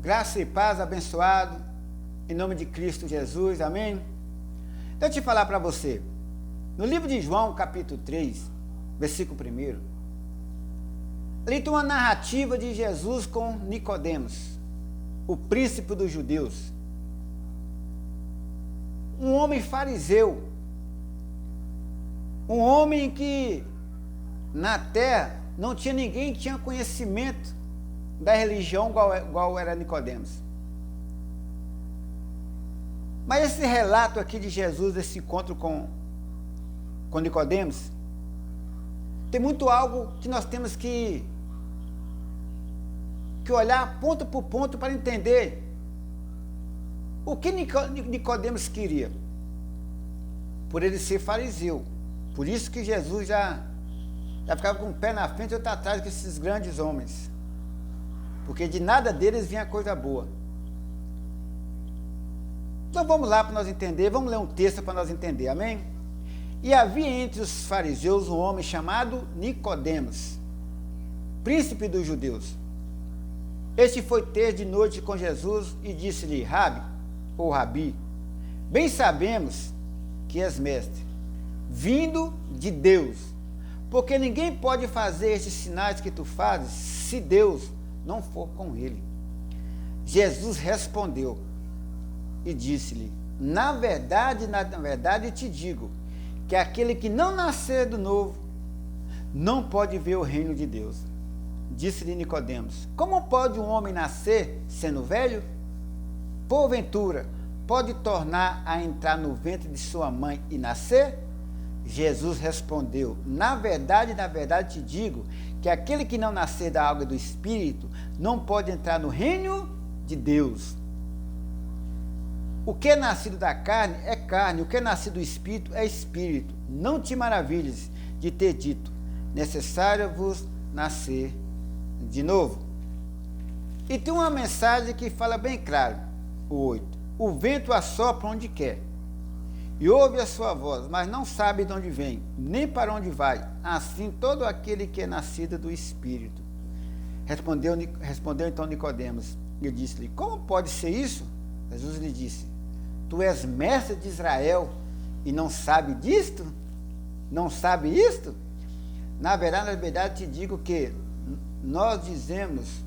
Graça e paz, abençoado, em nome de Cristo Jesus, amém? Deixa eu te falar para você, no livro de João, capítulo 3, versículo 1, ali tem uma narrativa de Jesus com Nicodemos, o príncipe dos judeus, um homem fariseu, um homem que na terra não tinha ninguém que tinha conhecimento da religião igual era Nicodemos. Mas esse relato aqui de Jesus, desse encontro com Nicodemos, tem muito algo que nós temos que olhar ponto por ponto para entender o que Nicodemos queria. Por ele ser fariseu. Por isso que Jesus já ficava com o pé na frente e outro atrás com esses grandes homens. Porque de nada deles vinha coisa boa. Então vamos lá para nós entender, vamos ler um texto para nós entender, amém? E havia entre os fariseus um homem chamado Nicodemos, príncipe dos judeus. Este foi ter de noite com Jesus e disse-lhe: Rabi, ou Rabi, bem sabemos que és mestre, vindo de Deus, porque ninguém pode fazer estes sinais que tu fazes, se Deus não for com ele. Jesus respondeu e disse-lhe: na verdade te digo, que aquele que não nascer do novo, não pode ver o reino de Deus. Disse-lhe Nicodemos: como pode um homem nascer sendo velho? Porventura, pode tornar a entrar no ventre de sua mãe e nascer? Jesus respondeu: na verdade te digo, que aquele que não nascer da água e do Espírito, não pode entrar no reino de Deus. O que é nascido da carne é carne, o que é nascido do Espírito é Espírito. Não te maravilhes de ter dito: necessário vos nascer de novo. E tem uma mensagem que fala bem claro, o 8. O vento assopra onde quer, e ouve a sua voz, mas não sabe de onde vem, nem para onde vai. Assim todo aquele que é nascido do Espírito. Respondeu então Nicodemos, e disse-lhe: como pode ser isso? Jesus lhe disse: tu és mestre de Israel e não sabe disto? Não sabe isto? Na verdade te digo que nós dizemos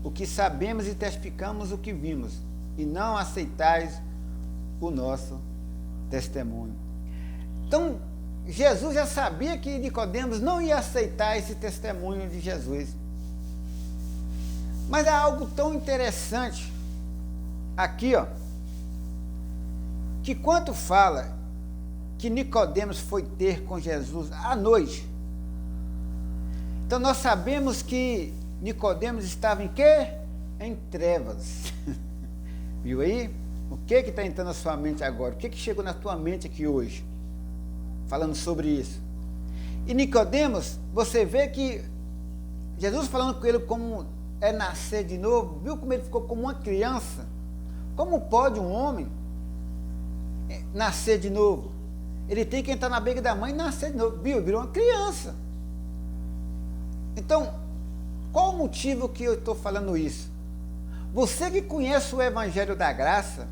o que sabemos e testificamos o que vimos, e não aceitais o nosso testemunho. Então, Jesus já sabia que Nicodemos não ia aceitar esse testemunho de Jesus. Mas há algo tão interessante aqui, que quando fala que Nicodemos foi ter com Jesus à noite, então nós sabemos que Nicodemos estava em quê? Em trevas. Viu aí? O que está entrando na sua mente agora? O que chegou na tua mente aqui hoje? Falando sobre isso. E Nicodemos, você vê que Jesus falando com ele como é nascer de novo, viu como ele ficou como uma criança? Como pode um homem nascer de novo? Ele tem que entrar na barriga da mãe e nascer de novo. Viu? Virou uma criança. Então, qual o motivo que eu estou falando isso? Você que conhece o Evangelho da Graça,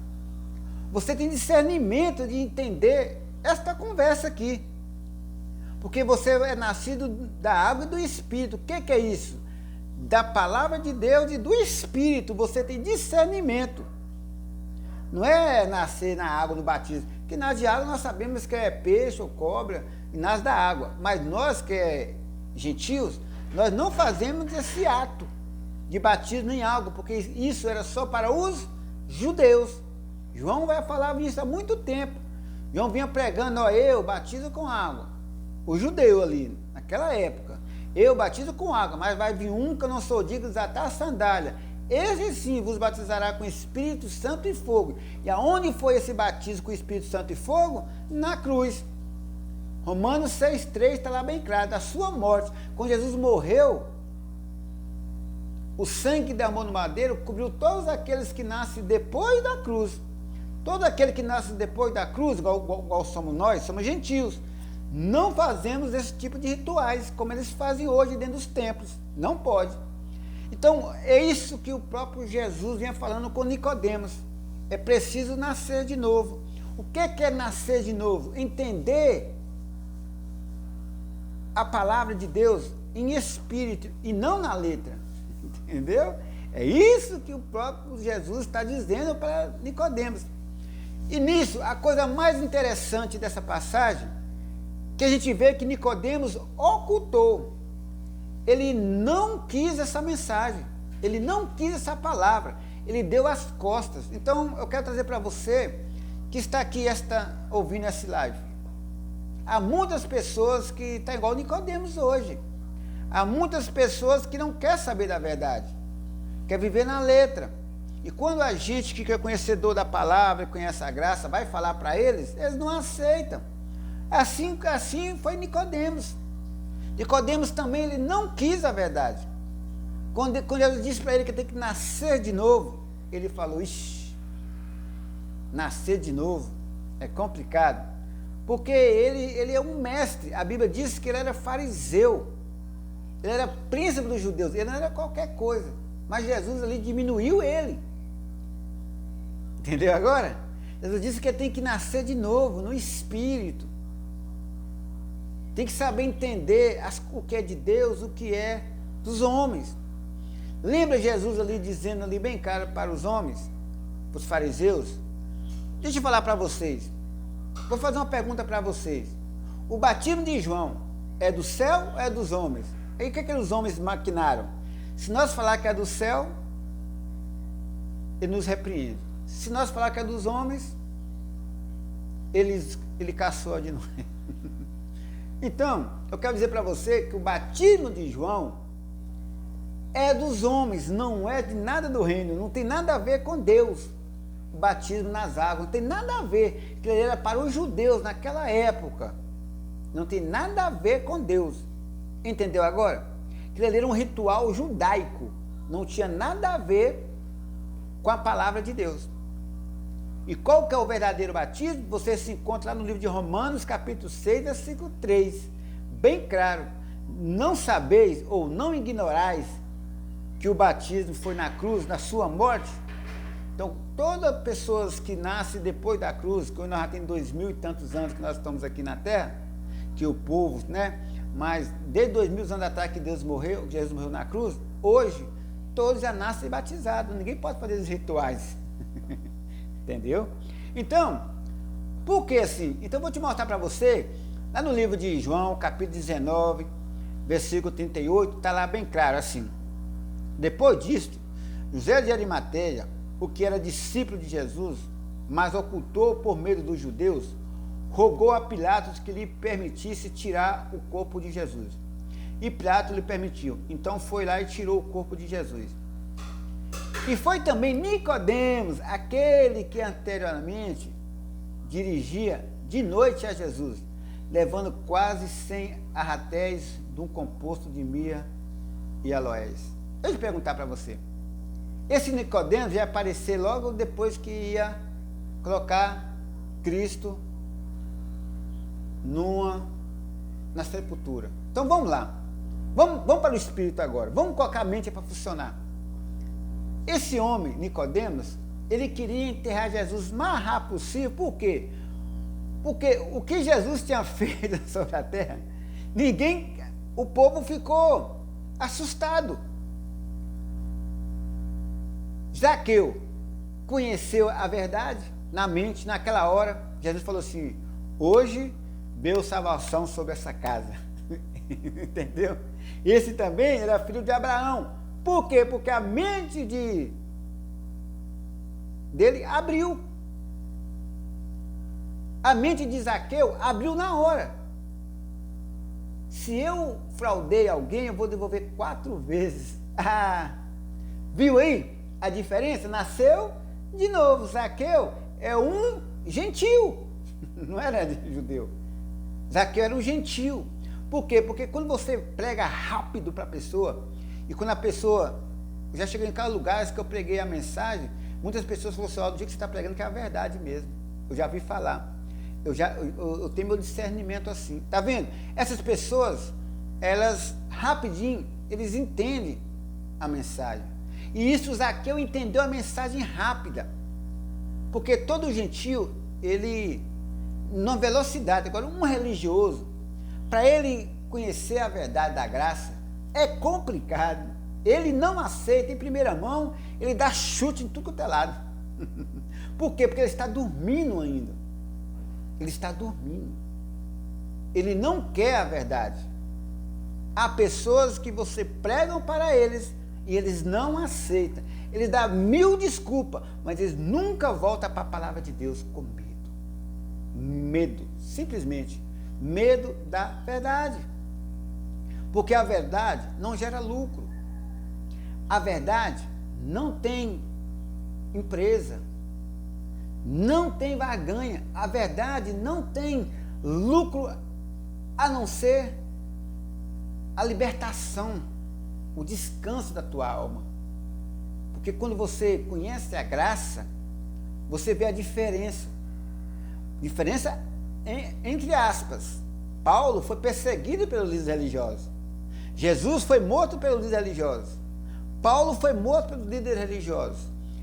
você tem discernimento de entender esta conversa aqui. Porque você é nascido da água e do Espírito. O que é isso? Da palavra de Deus e do Espírito. Você tem discernimento. Não é nascer na água do batismo. Que nasce de água nós sabemos que é peixe ou cobra e nasce da água. Mas nós que é gentios, nós não fazemos esse ato de batismo em água, porque isso era só para os judeus. João vai falar isso há muito tempo. João vinha pregando: eu batizo com água. O judeu ali, naquela época, eu batizo com água, mas vai vir um que eu não sou digno de desatar a sandália. Esse sim vos batizará com Espírito Santo e fogo. E aonde foi esse batismo com Espírito Santo e fogo? Na cruz. Romanos 6,3 está lá bem claro, da sua morte. Quando Jesus morreu, o sangue que derramou no madeiro cobriu todos aqueles que nascem depois da cruz. Todo aquele que nasce depois da cruz, igual somos nós, somos gentios. Não fazemos esse tipo de rituais, como eles fazem hoje dentro dos templos. Não pode. Então, é isso que o próprio Jesus vinha falando com Nicodemos. É preciso nascer de novo. O que é nascer de novo? Entender a palavra de Deus em espírito e não na letra. Entendeu? É isso que o próprio Jesus está dizendo para Nicodemos. E nisso, a coisa mais interessante dessa passagem, que a gente vê que Nicodemos ocultou. Ele não quis essa mensagem, ele não quis essa palavra, ele deu as costas. Então, eu quero trazer para você, que está aqui ouvindo essa live. Há muitas pessoas que estão igual Nicodemos hoje. Há muitas pessoas que não querem saber da verdade, quer viver na letra. E quando a gente que é conhecedor da palavra, conhece a graça, vai falar para eles, eles não aceitam. Assim foi Nicodemos. Nicodemos também, ele não quis a verdade. Quando Jesus disse para ele que tem que nascer de novo, ele falou, ixi, nascer de novo é complicado. Porque ele é um mestre. A Bíblia diz que ele era fariseu. Ele era príncipe dos judeus. Ele não era qualquer coisa. Mas Jesus ali diminuiu ele. Entendeu agora? Jesus disse que ele tem que nascer de novo, no espírito. Tem que saber entender o que é de Deus, o que é dos homens. Lembra Jesus ali dizendo ali bem claro para os homens, para os fariseus? Deixa eu falar para vocês. Vou fazer uma pergunta para vocês. O batismo de João é do céu ou é dos homens? Aí o que os homens maquinaram? Se nós falar que é do céu, ele nos repreende. Se nós falar que é dos homens, ele caçoa de nós. Então, eu quero dizer para você que o batismo de João é dos homens, não é de nada do reino, não tem nada a ver com Deus. O batismo nas águas não tem nada a ver, que ele era para os judeus naquela época. Não tem nada a ver com Deus. Entendeu agora? Que ele era um ritual judaico, não tinha nada a ver com a palavra de Deus. E qual que é o verdadeiro batismo? Você se encontra lá no livro de Romanos, capítulo 6, versículo 3. Bem claro, não sabeis ou não ignorais que o batismo foi na cruz, na sua morte? Então, todas as pessoas que nascem depois da cruz, que nós já temos 2000 e tantos anos que nós estamos aqui na Terra, que o povo, né? Mas desde 2000 anos atrás que Jesus morreu na cruz, hoje, todos já nascem batizados, ninguém pode fazer os rituais. Entendeu? Então, por que assim? Então, eu vou te mostrar para você, lá no livro de João, capítulo 19, versículo 38, está lá bem claro assim. Depois disto, José de Arimateia, o que era discípulo de Jesus, mas ocultou por medo dos judeus, rogou a Pilatos que lhe permitisse tirar o corpo de Jesus. E Pilatos lhe permitiu. Então foi lá e tirou o corpo de Jesus. E foi também Nicodemos, aquele que anteriormente dirigia de noite a Jesus, levando quase 100 arratéis de um composto de mirra e aloés. Deixa eu perguntar para você. Esse Nicodemos ia aparecer logo depois que ia colocar Cristo na sepultura. Então vamos lá. Vamos para o espírito agora. Vamos colocar a mente para funcionar. Esse homem, Nicodemos, ele queria enterrar Jesus o mais rápido possível. Por quê? Porque o que Jesus tinha feito sobre a terra, o povo ficou assustado. Zaqueu conheceu a verdade na mente, naquela hora. Jesus falou assim: hoje veio salvação sobre essa casa. Entendeu? Esse também era filho de Abraão. Por quê? Porque a mente dele abriu. A mente de Zaqueu abriu na hora. Se eu fraudei alguém, eu vou devolver 4 vezes. Viu aí a diferença? Nasceu de novo. Zaqueu é um gentil, não era judeu. Zaqueu era um gentil. Por quê? Porque quando você prega rápido para a pessoa, e quando a pessoa, já cheguei em cada lugar que eu preguei a mensagem, muitas pessoas falaram assim: ó, do dia que você está pregando que é a verdade mesmo. Eu já vi falar. Eu tenho meu discernimento assim. Tá vendo? Essas pessoas, elas rapidinho, eles entendem a mensagem. E isso Zaqueu entendeu a mensagem rápida. Porque todo gentio, ele, na velocidade, agora um religioso, para ele conhecer a verdade da graça, é complicado. Ele não aceita em primeira mão, ele dá chute em tudo quanto é lado. Por quê? Porque ele está dormindo ainda. Ele está dormindo. Ele não quer a verdade. Há pessoas que você pregam para eles e eles não aceitam. Eles dão 1000 desculpas, mas eles nunca voltam para a palavra de Deus com medo. Medo, simplesmente. Medo da verdade. Porque a verdade não gera lucro. A verdade não tem empresa. Não tem barganha. A verdade não tem lucro a não ser a libertação, o descanso da tua alma. Porque quando você conhece a graça, você vê a diferença. Diferença entre aspas. Paulo foi perseguido pelos líderes religiosos. Jesus foi morto pelos líderes religiosos. Paulo foi morto pelos líderes religiosos.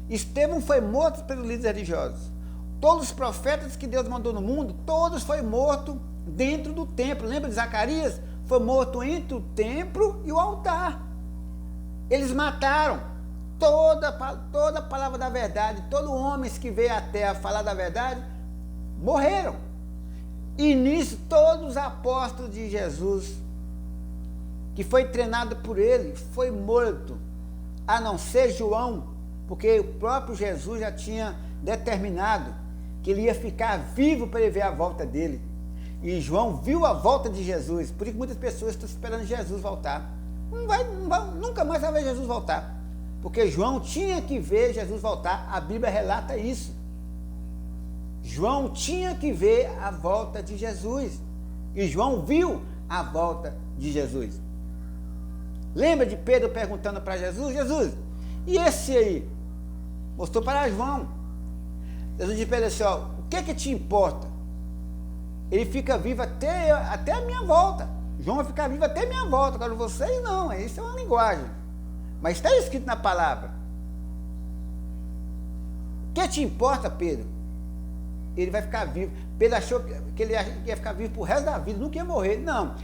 Estevão foi morto pelos líderes religiosos. Todos os profetas que Deus mandou no mundo, todos foram mortos dentro do templo. Lembra de Zacarias? Foi morto entre o templo e o altar. Eles mataram toda a palavra da verdade. Todos os homens que veio à terra falar da verdade, morreram. E nisso todos os apóstolos de Jesus, que foi treinado por ele, foi morto. A não ser João, porque o próprio Jesus já tinha determinado que ele ia ficar vivo para ele ver a volta dele. E João viu a volta de Jesus. Por isso que muitas pessoas estão esperando Jesus voltar. Nunca mais vai ver Jesus voltar. Porque João tinha que ver Jesus voltar. A Bíblia relata isso. João tinha que ver a volta de Jesus. E João viu a volta de Jesus. Lembra de Pedro perguntando para Jesus? Jesus, e esse aí? Mostrou para João. Jesus disse para ele assim, ó, o que te importa? Ele fica vivo até a minha volta. João vai ficar vivo até a minha volta. Agora vocês não, isso é uma linguagem. Mas está escrito na palavra. O que te importa, Pedro? Ele vai ficar vivo. Pedro achou que ele ia ficar vivo pro resto da vida, nunca ia morrer. Não,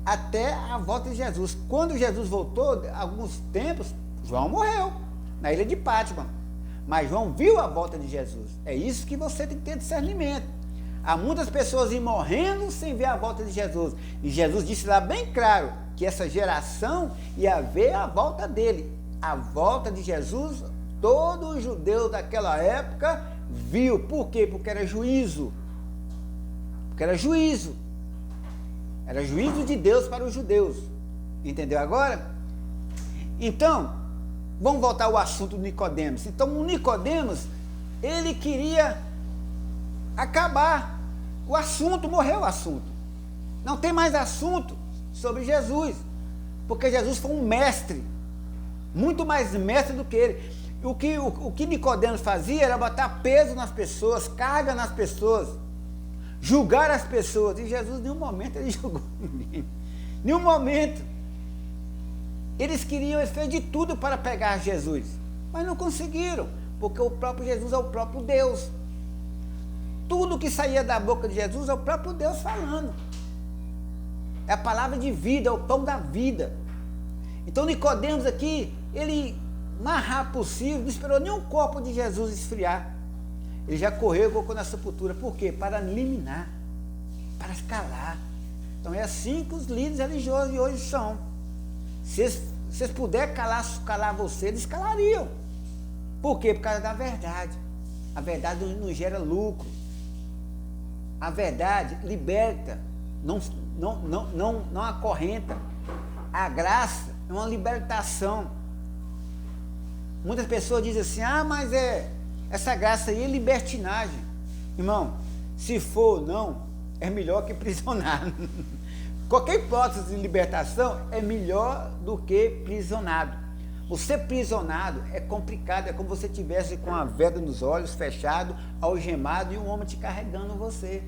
até a volta de Jesus. Quando Jesus voltou, alguns tempos, João morreu, na ilha de Pátmos. Mas João viu a volta de Jesus. É isso que você tem que ter discernimento. Há muitas pessoas indo morrendo sem ver a volta de Jesus. E Jesus disse lá bem claro que essa geração ia ver a volta dele. A volta de Jesus, todo o judeu daquela época viu. Por quê? Porque era juízo. Porque era juízo. Era juízo de Deus para os judeus. Entendeu agora? Então, vamos voltar ao assunto do Nicodemos. Então, o Nicodemos, ele queria acabar o assunto, morreu o assunto. Não tem mais assunto sobre Jesus. Porque Jesus foi um mestre. Muito mais mestre do que ele. O que Nicodemos fazia era botar peso nas pessoas, carga nas pessoas, julgar as pessoas. E Jesus, em nenhum momento, ele julgou ninguém. Em nenhum momento. Eles fez de tudo para pegar Jesus, mas não conseguiram, porque o próprio Jesus é o próprio Deus. Tudo que saía da boca de Jesus é o próprio Deus falando. É a palavra de vida, é o pão da vida. Então Nicodemos aqui, ele, mais rápido possível, não esperou nem o corpo de Jesus esfriar. Ele já correu e colocou na sepultura. Por quê? Para eliminar, para calar. Então é assim que os líderes religiosos de hoje são. Se eles puderem calar você, eles calariam. Por quê? Por causa da verdade. A verdade não gera lucro. A verdade liberta, não acorrenta. A graça é uma libertação. Muitas pessoas dizem assim, mas essa graça aí é libertinagem. Irmão, se for não, é melhor que prisionado. Qualquer hipótese de libertação é melhor do que prisionado. Você prisionado é complicado, é como se você estivesse com a veda nos olhos, fechado, algemado e um homem te carregando você.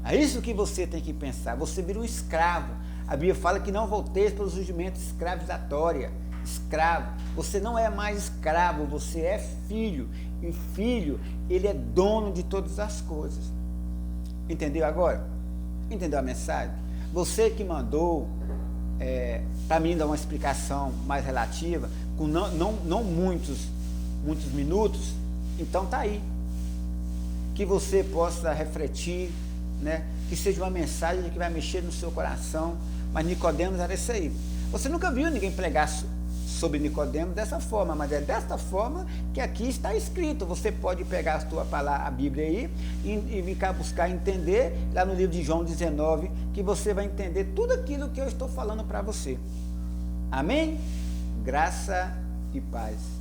É isso que você tem que pensar. Você vira um escravo. A Bíblia fala que não volteis para o surgimento escravizatório. escravo. Você não é mais escravo, você é filho. E filho, ele é dono de todas as coisas. Entendeu agora? Entendeu a mensagem? Você que mandou para mim dar uma explicação mais relativa, com não muitos minutos, então tá aí. Que você possa refletir, né? Que seja uma mensagem que vai mexer no seu coração. Mas Nicodemos era isso aí. Você nunca viu ninguém pregar sobre Nicodemos dessa forma, mas é desta forma que aqui está escrito. Você pode pegar a tua palavra, a Bíblia aí, e vir cá buscar entender, lá no livro de João 19, que você vai entender tudo aquilo que eu estou falando para você. Amém? Graça e paz.